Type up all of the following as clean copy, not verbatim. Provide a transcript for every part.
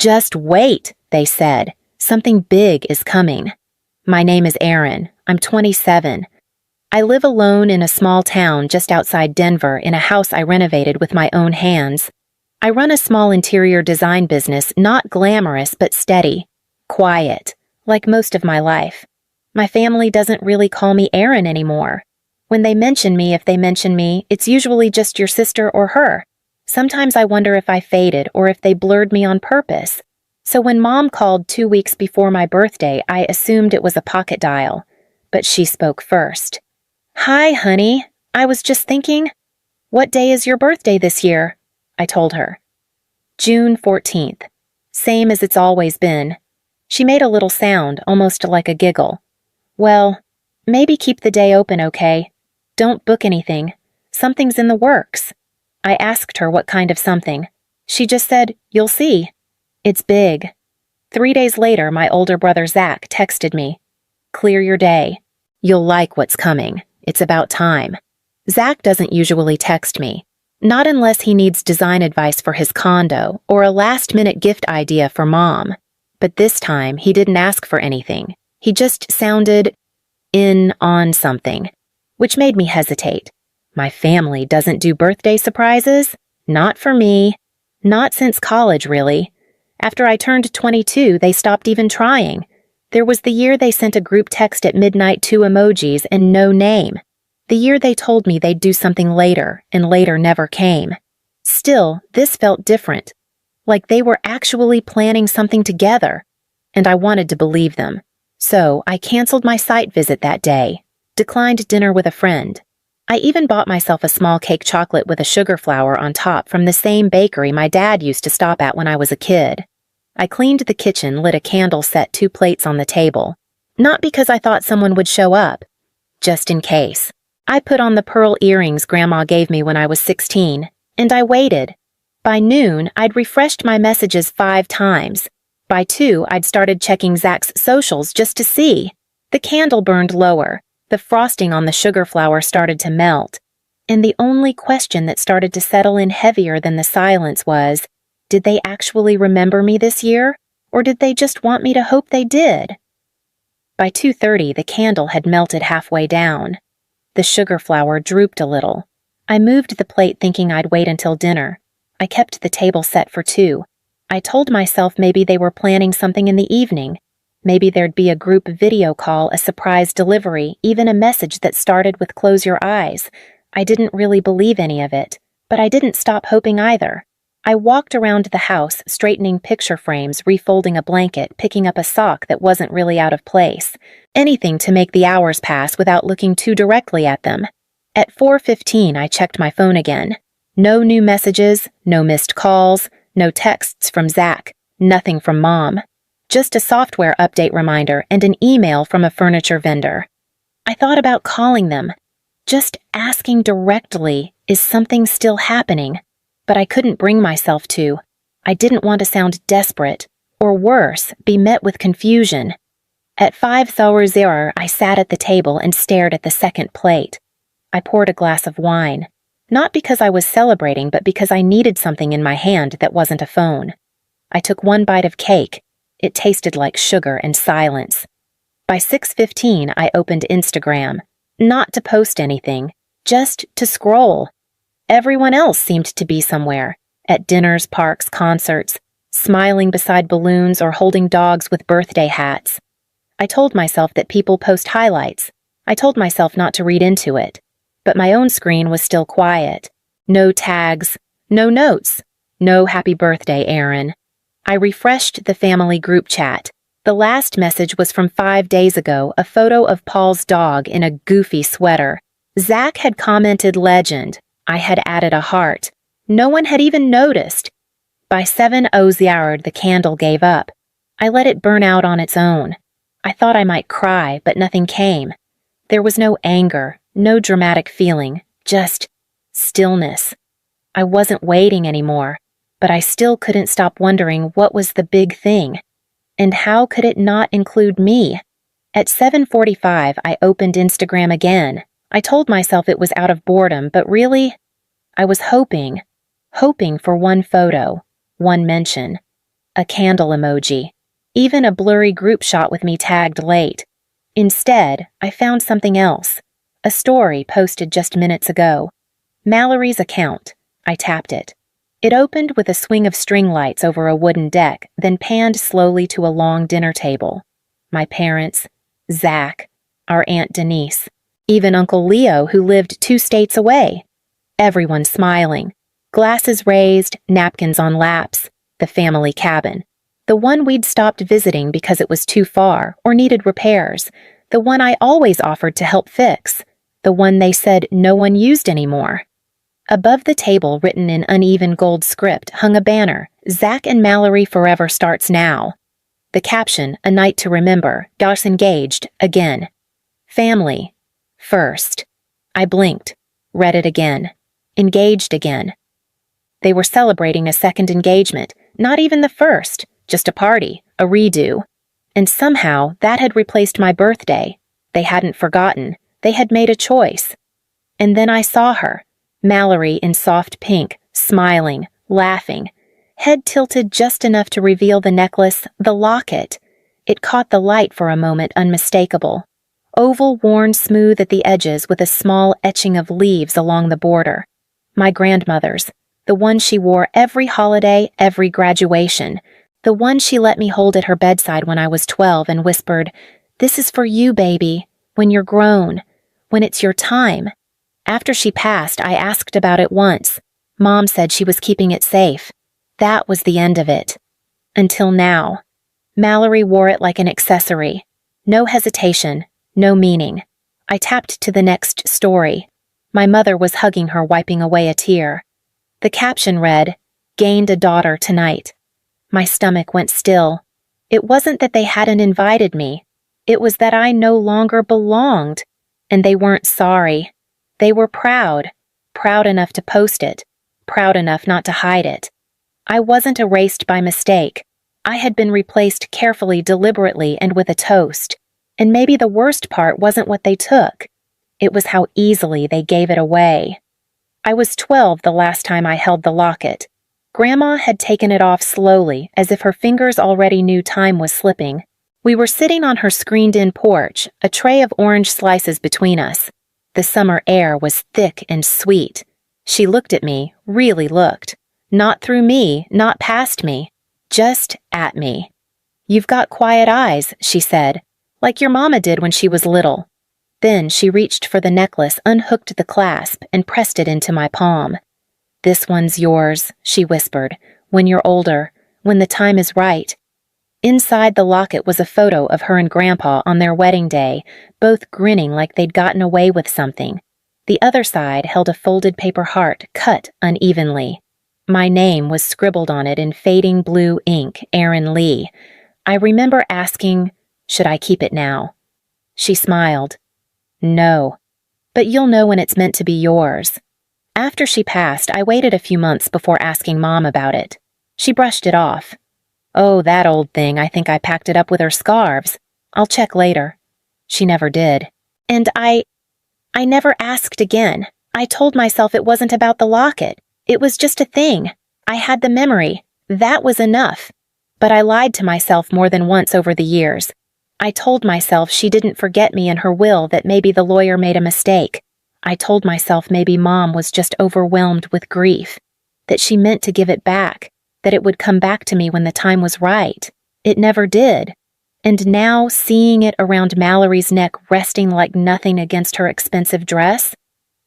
Just wait, they said. Something big is coming. My name is Erin. I'm 27. I live alone in a small town just outside Denver in a house I renovated with my own hands. I run a small interior design business, not glamorous but steady. Quiet, like most of my life. My family doesn't really call me Erin anymore. When they mention me, if they mention me, it's usually just your sister or her. Sometimes I wonder if I faded or if they blurred me on purpose. So when Mom called 2 weeks before my birthday, I assumed it was a pocket dial. But she spoke first. "Hi, honey. I was just thinking. What day is your birthday this year?" I told her. "June 14th. Same as it's always been." She made a little sound, almost like a giggle. "Well, maybe keep the day open, okay? Don't book anything. Something's in the works." I asked her what kind of something. She just said, "You'll see. It's big." 3 days later, my older brother Zach texted me. "Clear your day. You'll like what's coming. It's about time." Zach doesn't usually text me. Not unless he needs design advice for his condo or a last-minute gift idea for Mom. But this time, he didn't ask for anything. He just sounded in on something, which made me hesitate. My family doesn't do birthday surprises. Not for me. Not since college, really. After I turned 22, they stopped even trying. There was the year they sent a group text at midnight 2 emojis and no name. The year they told me they'd do something later, and later never came. Still, this felt different. Like they were actually planning something together. And I wanted to believe them. So I canceled my site visit that day. Declined dinner with a friend. I even bought myself a small cake chocolate with a sugar flower on top from the same bakery my dad used to stop at when I was a kid. I cleaned the kitchen, lit a candle, set 2 plates on the table. Not because I thought someone would show up. Just in case. I put on the pearl earrings Grandma gave me when I was 16, and I waited. By noon, I'd refreshed my messages 5 times. By 2, I'd started checking Zach's socials just to see. The candle burned lower. The frosting on the sugar flower started to melt. And the only question that started to settle in heavier than the silence was, did they actually remember me this year, or did they just want me to hope they did? By 2:30, the candle had melted halfway down. The sugar flower drooped a little. I moved the plate thinking I'd wait until dinner. I kept the table set for 2. I told myself maybe they were planning something in the evening. Maybe there'd be a group video call, a surprise delivery, even a message that started with "close your eyes." I didn't really believe any of it, but I didn't stop hoping either. I walked around the house, straightening picture frames, refolding a blanket, picking up a sock that wasn't really out of place. Anything to make the hours pass without looking too directly at them. At 4:15, I checked my phone again. No new messages, no missed calls, no texts from Zach, nothing from Mom. Just a software update reminder and an email from a furniture vendor. I thought about calling them. Just asking directly, is something still happening? But I couldn't bring myself to. I didn't want to sound desperate, or worse, be met with confusion. At 5:00, I sat at the table and stared at the second plate. I poured a glass of wine, not because I was celebrating, but because I needed something in my hand that wasn't a phone. I took 1 bite of cake. It tasted like sugar and silence. By 6:15, I opened Instagram, not to post anything, just to scroll. Everyone else seemed to be somewhere, at dinners, parks, concerts, smiling beside balloons or holding dogs with birthday hats. I told myself that people post highlights. I told myself not to read into it. But my own screen was still quiet. No tags, no notes, no happy birthday, Erin. I refreshed the family group chat. The last message was from 5 days ago, a photo of Paul's dog in a goofy sweater. Zach had commented legend. I had added a heart. No one had even noticed. By 7:00, the candle gave up. I let it burn out on its own. I thought I might cry, but nothing came. There was no anger, no dramatic feeling, just stillness. I wasn't waiting anymore, but I still couldn't stop wondering what was the big thing. And how could it not include me? At 7:45, I opened Instagram again. I told myself it was out of boredom, but really, I was hoping for one photo, one mention. a candle emoji, even a blurry group shot with me tagged late. Instead, I found something else. A story posted just minutes ago. Mallory's account. I tapped it. It opened with a swing of string lights over a wooden deck, then panned slowly to a long dinner table. My parents, Zach, our Aunt Denise, even Uncle Leo, who lived 2 states away. Everyone smiling. Glasses raised, napkins on laps. The family cabin. The one we'd stopped visiting because it was too far or needed repairs. The one I always offered to help fix. The one they said no one used anymore. Above the table, written in uneven gold script, hung a banner, Zach and Mallory forever starts now. The caption, a night to remember, got us engaged, again. Family. First. I blinked. Read it again. Engaged again. They were celebrating a second engagement, not even the first, just a party, a redo. And somehow that had replaced my birthday. They hadn't forgotten. They had made a choice. And then I saw her. Mallory in soft pink, smiling, laughing, head tilted just enough to reveal the necklace, the locket. It caught the light for a moment, unmistakable. Oval worn smooth at the edges with a small etching of leaves along the border. My grandmother's, the one she wore every holiday, every graduation, the one she let me hold at her bedside when I was 12 and whispered, "This is for you, baby, when you're grown, when it's your time." After she passed, I asked about it once. Mom said she was keeping it safe. That was the end of it. Until now. Mallory wore it like an accessory. No hesitation, no meaning. I tapped to the next story. My mother was hugging her, wiping away a tear. The caption read, "Gained a daughter tonight." My stomach went still. It wasn't that they hadn't invited me. It was that I no longer belonged. And they weren't sorry. They were proud enough to post it, proud enough not to hide it. I wasn't erased by mistake. I had been replaced carefully, deliberately, and with a toast. And maybe the worst part wasn't what they took. It was how easily they gave it away. I was 12 the last time I held the locket. Grandma had taken it off slowly, as if her fingers already knew time was slipping. We were sitting on her screened-in porch, a tray of orange slices between us. The summer air was thick and sweet. She looked at me, really looked. Not through me, not past me. Just at me. "You've got quiet eyes," she said, "like your mama did when she was little." Then she reached for the necklace, unhooked the clasp, and pressed it into my palm. "This one's yours," she whispered, "when you're older, when the time is right." Inside the locket was a photo of her and Grandpa on their wedding day, both grinning like they'd gotten away with something. The other side held a folded paper heart, cut unevenly. My name was scribbled on it in fading blue ink, Aaron Lee. I remember asking, "Should I keep it now?" She smiled. "No, but you'll know when it's meant to be yours." After she passed, I waited a few months before asking Mom about it. She brushed it off. "Oh, that old thing, I think I packed it up with her scarves. I'll check later." She never did. And I never asked again. I told myself it wasn't about the locket. It was just a thing. I had the memory. That was enough. But I lied to myself more than once over the years. I told myself she didn't forget me in her will, that maybe the lawyer made a mistake. I told myself maybe Mom was just overwhelmed with grief, that she meant to give it back, that it would come back to me when the time was right. It never did. And now, seeing it around Mallory's neck resting like nothing against her expensive dress,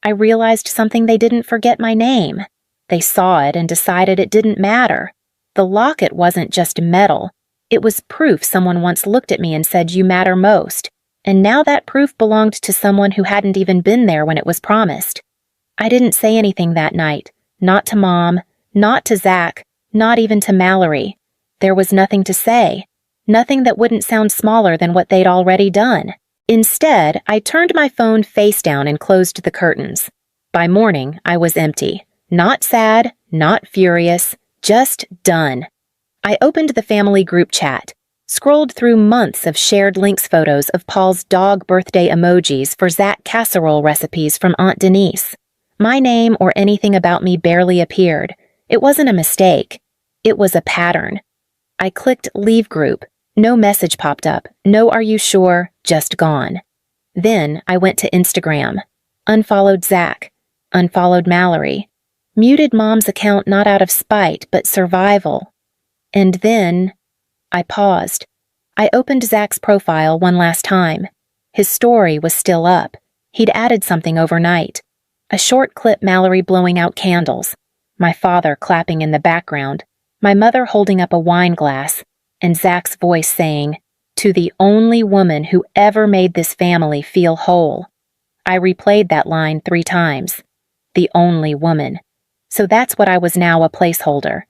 I realized something: they didn't forget my name. They saw it and decided it didn't matter. The locket wasn't just metal. It was proof someone once looked at me and said, "You matter most." And now that proof belonged to someone who hadn't even been there when it was promised. I didn't say anything that night. Not to Mom, not to Zach, not even to Mallory. There was nothing to say. Nothing that wouldn't sound smaller than what they'd already done. Instead, I turned my phone face down and closed the curtains. By morning, I was empty. Not sad, not furious, just done. I opened the family group chat, scrolled through months of shared links photos of Paul's dog birthday emojis for Zach casserole recipes from Aunt Denise. My name or anything about me barely appeared. It wasn't a mistake. It was a pattern. I clicked Leave Group. No message popped up. No are you sure, just gone. Then I went to Instagram. Unfollowed Zach. Unfollowed Mallory. Muted Mom's account not out of spite, but survival. And then I paused. I opened Zach's profile one last time. His story was still up. He'd added something overnight. A short clip Mallory blowing out candles. My father clapping in the background. My mother holding up a wine glass. And Zach's voice saying, "To the only woman who ever made this family feel whole." I replayed that line 3 times. The only woman. So that's what I was now, a placeholder.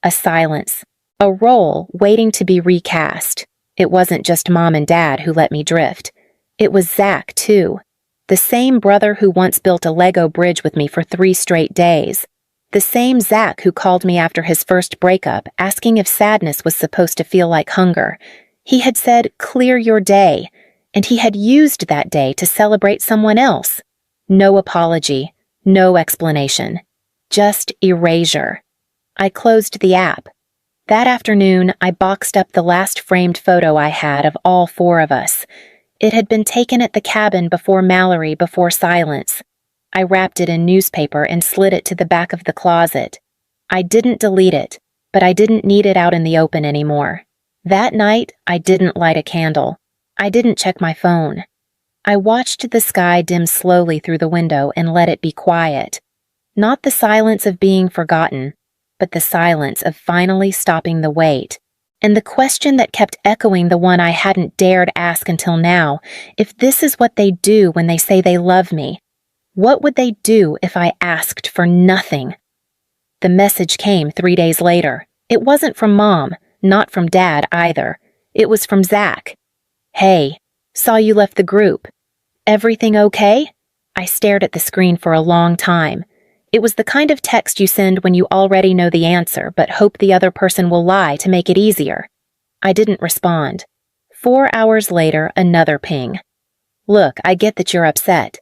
A silence. A role waiting to be recast. It wasn't just Mom and Dad who let me drift. It was Zach, too. The same brother who once built a Lego bridge with me for 3 straight days. The same Zach who called me after his first breakup, asking if sadness was supposed to feel like hunger. He had said, "Clear your day," and he had used that day to celebrate someone else. No apology, no explanation. Just erasure. I closed the app. That afternoon, I boxed up the last framed photo I had of all 4 of us. It had been taken at the cabin before Mallory, before silence. I wrapped it in newspaper and slid it to the back of the closet. I didn't delete it, but I didn't need it out in the open anymore. That night, I didn't light a candle. I didn't check my phone. I watched the sky dim slowly through the window and let it be quiet. Not the silence of being forgotten, but the silence of finally stopping the wait. And the question that kept echoing, the one I hadn't dared ask until now, if this is what they do when they say they love me, what would they do if I asked for nothing? The message came 3 days later. It wasn't from Mom, not from Dad either. It was from Zach. "Hey, saw you left the group. Everything okay?" I stared at the screen for a long time. It was the kind of text you send when you already know the answer but hope the other person will lie to make it easier. I didn't respond. 4 hours later, another ping. "Look, I get that you're upset.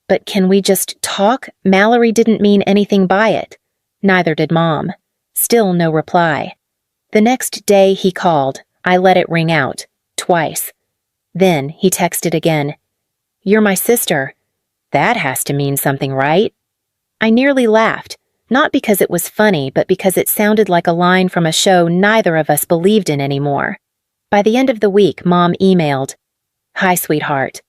But can we just talk? Mallory didn't mean anything by it." Neither did Mom. Still no reply. The next day he called. I let it ring out. Twice. Then he texted again. "You're my sister. That has to mean something, right?" I nearly laughed, not because it was funny, but because it sounded like a line from a show neither of us believed in anymore. By the end of the week, Mom emailed, "Hi, sweetheart.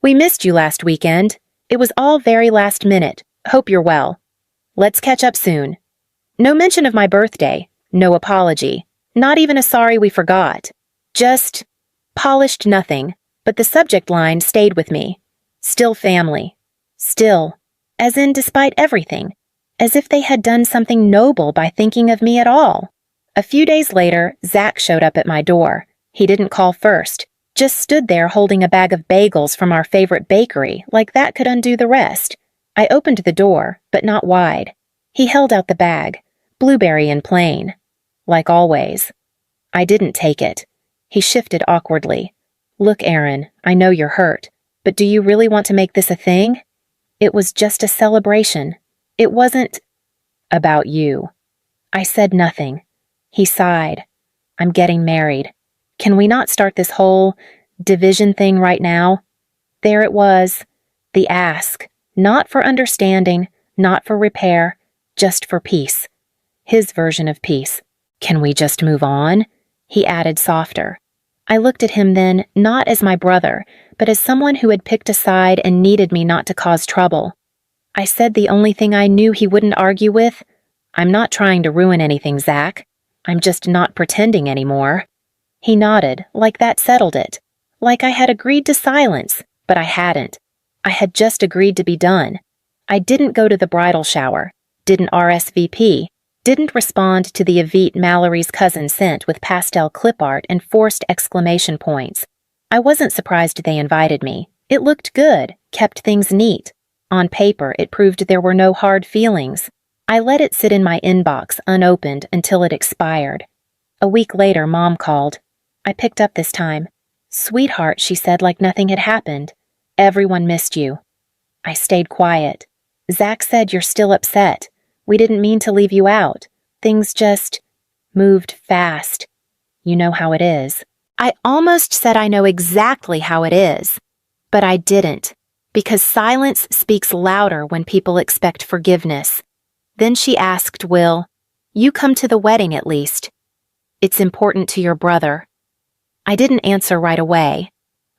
We missed you last weekend. It was all very last minute. Hope you're well. Let's catch up soon." No mention of my birthday, no apology, not even a sorry we forgot. Just polished nothing, but the subject line stayed with me. Still family. Still. As in despite everything. As if they had done something noble by thinking of me at all. A few days later, Zach showed up at my door. He didn't call first. Just stood there holding a bag of bagels from our favorite bakery, like that could undo the rest. I opened the door, but not wide. He held out the bag. Blueberry and plain. Like always. I didn't take it. He shifted awkwardly. "Look, Aaron, I know you're hurt, but do you really want to make this a thing? It was just a celebration. It wasn't about you." I said nothing. He sighed. "I'm getting married. Can we not start this whole division thing right now?" There it was. The ask. Not for understanding, not for repair, just for peace. His version of peace. "Can we just move on?" He added softer. I looked at him then, not as my brother, but as someone who had picked a side and needed me not to cause trouble. I said the only thing I knew he wouldn't argue with, "I'm not trying to ruin anything, Zach. I'm just not pretending anymore." He nodded, like that settled it. Like I had agreed to silence, but I hadn't. I had just agreed to be done. I didn't go to the bridal shower, didn't RSVP, didn't respond to the Evite Mallory's cousin sent with pastel clip art and forced exclamation points. I wasn't surprised they invited me. It looked good, kept things neat. On paper, it proved there were no hard feelings. I let it sit in my inbox unopened until it expired. A week later, Mom called. I picked up this time. "Sweetheart," she said like nothing had happened. "Everyone missed you." I stayed quiet. "Zach said you're still upset. We didn't mean to leave you out. Things just moved fast." You know how it is. I almost said I know exactly how it is, but I didn't, because silence speaks louder when people expect forgiveness. Then she asked Will, "You come to the wedding at least. It's important to your brother." I didn't answer right away.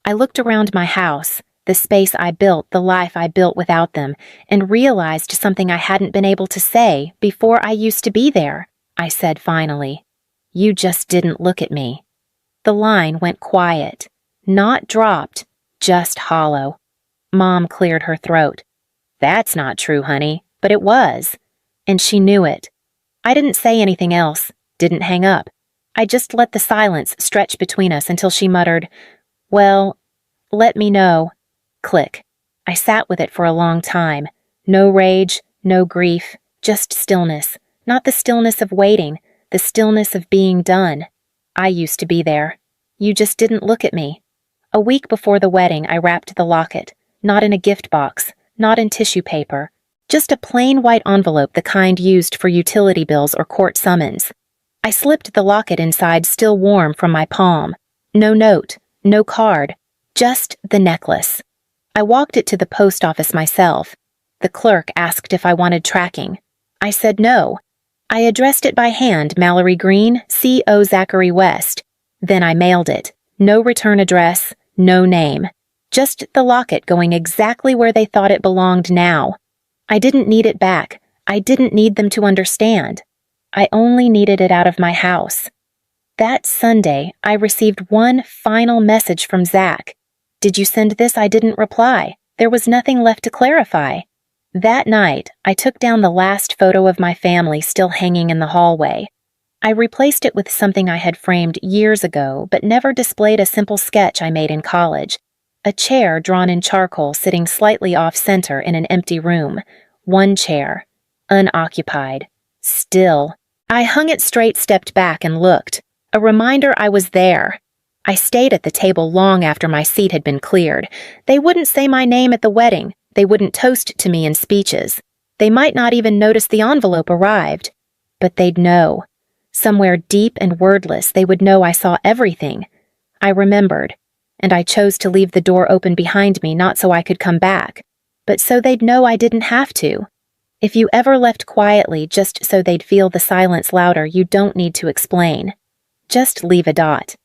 I looked around my house, the space I built, the life I built without them, and realized something I hadn't been able to say before I used to be there. I said finally, "You just didn't look at me." The line went quiet, not dropped, just hollow. Mom cleared her throat. "That's not true, honey, but it was." And she knew it. I didn't say anything else, didn't hang up. I just let the silence stretch between us until she muttered, "Well, let me know." Click. I sat with it for a long time. No rage, no grief, just stillness. Not the stillness of waiting, the stillness of being done. I used to be there. You just didn't look at me. A week before the wedding, I wrapped the locket, not in a gift box, not in tissue paper, just a plain white envelope, the kind used for utility bills or court summons. I slipped the locket inside, still warm from my palm. No note, no card, just the necklace. I walked it to the post office myself. The clerk asked if I wanted tracking. I said no. I addressed it by hand, Mallory Green, C.O. Zachary West. Then I mailed it. No return address, no name. Just the locket going exactly where they thought it belonged now. I didn't need it back. I didn't need them to understand. I only needed it out of my house. That Sunday, I received one final message from Zach. "Did you send this?" I didn't reply. There was nothing left to clarify. That night, I took down the last photo of my family still hanging in the hallway. I replaced it with something I had framed years ago, but never displayed, a simple sketch I made in college. A chair drawn in charcoal sitting slightly off-center in an empty room. One chair. Unoccupied. Still. I hung it straight, stepped back, and looked. A reminder I was there. I stayed at the table long after my seat had been cleared. They wouldn't say my name at the wedding. They wouldn't toast to me in speeches. They might not even notice the envelope arrived. But they'd know. Somewhere deep and wordless, they would know I saw everything. I remembered, and I chose to leave the door open behind me, not so I could come back, but so they'd know I didn't have to. If you ever left quietly just so they'd feel the silence louder, you don't need to explain. Just leave a dot.